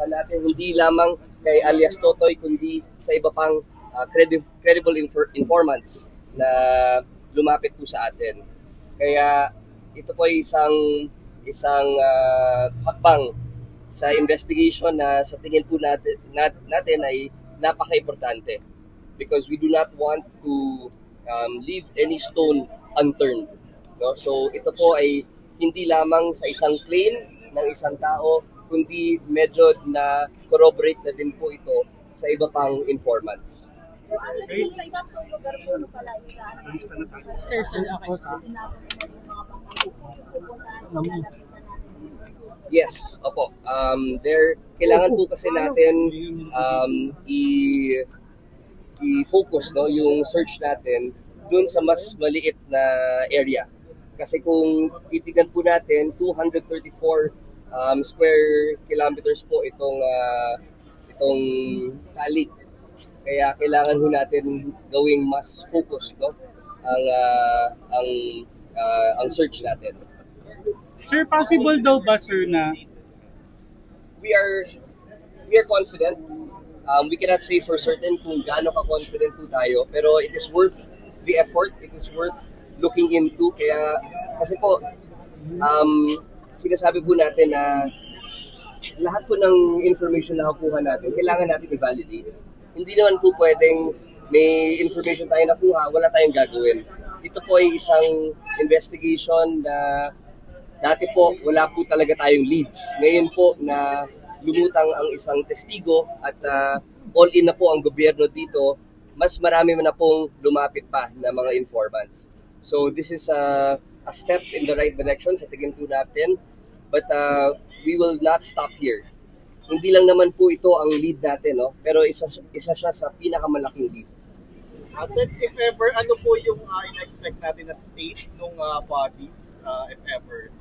pinasuhan natin hindi lamang kay alias Totoy kundi sa iba pang credible informants na lumapit po sa atin. Kaya ito po ay isang hakbang sa investigation na sa tingin po natin ay napaka-importante because we do not want to leave any stone unturned. No? So ito po ay hindi lamang sa isang claim ng isang tao, kundi medyo na corroborate na din po ito sa iba pang informants. So, actually, sa isang lugar po pala Sir, okay. Yes, opo. Kailangan po kasi natin i-focus no, yung search natin dun sa mas maliit na area. Kasi kung titignan po natin, 234 square kilometers po itong talik. Kaya kailangan ho natin gawing mas focus no, ang search natin. Sir, possible daw ba, sir, na we are confident. We cannot say for certain kung gaano ka-confident po tayo, pero it is worth the effort. It is worth looking into. Kaya, kasi po, sinasabi po natin na lahat po ng information na nakukuha natin, kailangan natin i-validate. Hindi naman po pwedeng may information tayo nakuha, wala tayong gagawin. Ito po ay isang investigation na dati po, wala po talaga tayong leads. Ngayon po na lumutang ang isang testigo at all-in na po ang gobyerno dito, mas marami na pong lumapit pa na mga informants. So this is a step in the right direction sa tingin po natin. But we will not stop here. Hindi lang naman po ito ang lead natin, no? Pero isa siya sa pinakamalaking lead. Sir, if ever, ano po yung in-expect natin na state ng bodies, if ever?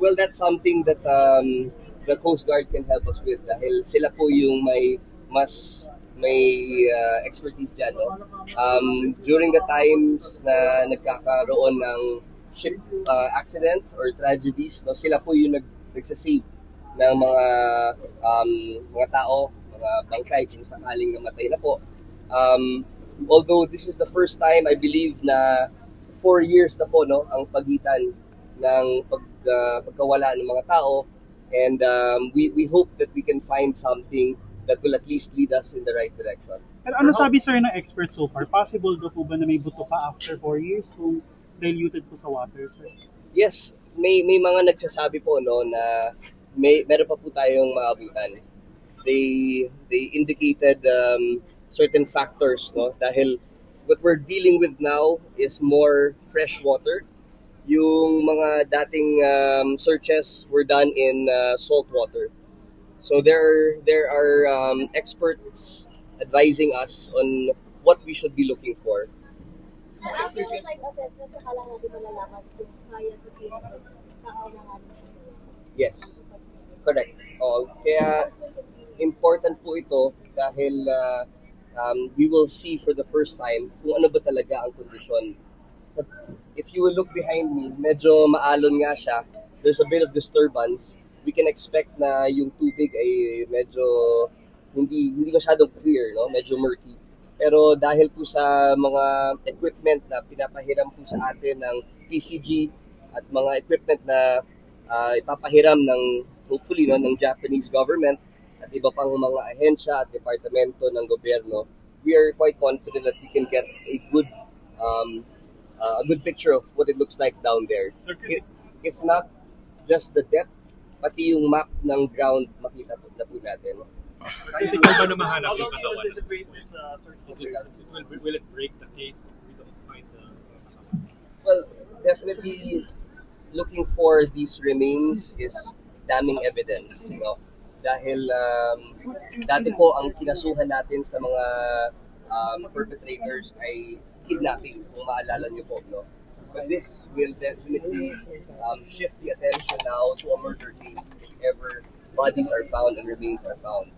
Well, that's something that the Coast Guard can help us with dahil sila po yung may expertise dyan. No? During the times na nagkakaroon ng ship accidents or tragedies, no, sila po yung nagsasave ng mga tao, mga bangkay kung sakaling namatay na po. Although this is the first time, I believe na 4 years na po no, ang pagitan ng pagkawala ng mga tao, and we hope that we can find something that will at least lead us in the right direction. Pero ano sabi, sir, ng expert so far? Possible daw po ba na may buto pa after 4 years kung diluted po sa water, sir? Yes, may mga nagsasabi po no na meron pa po tayong maabutan. They indicated certain factors, no? Dahil what we're dealing with now is more fresh water. Yung mga dating searches were done in salt water. So there are experts advising us on what we should be looking for. After the site assessment, saka lang natin malalaman kung kaya sa kaawang Yes, correct. Kaya important po ito dahil we will see for the first time kung ano ba talaga ang kondisyon. So, if you will look behind me, medyo maalon nga siya. There's a bit of disturbance. We can expect na yung tubig ay medyo hindi masyadong clear, no? Medyo murky. Pero dahil po sa mga equipment na pinapahiram po sa atin ng PCG at mga equipment na ipapahiram ng hopefully no, ng Japanese government at iba pang mga ahensya at departamento ng gobyerno, we are quite confident that we can get a good picture of what it looks like down there. If not just the depth, pati yung map ng ground makita po na po natin. Critical ba na mahanap yung katawan? Will it break the case if we don't find the... Well, definitely looking for these remains is damning evidence, you know. Dahil dati po ang kinasuhan natin sa mga perpetrators ay kidnapping, kung maalala niyo po, no? But this will definitely shift the attention now to a murder case if ever bodies are found and remains are found.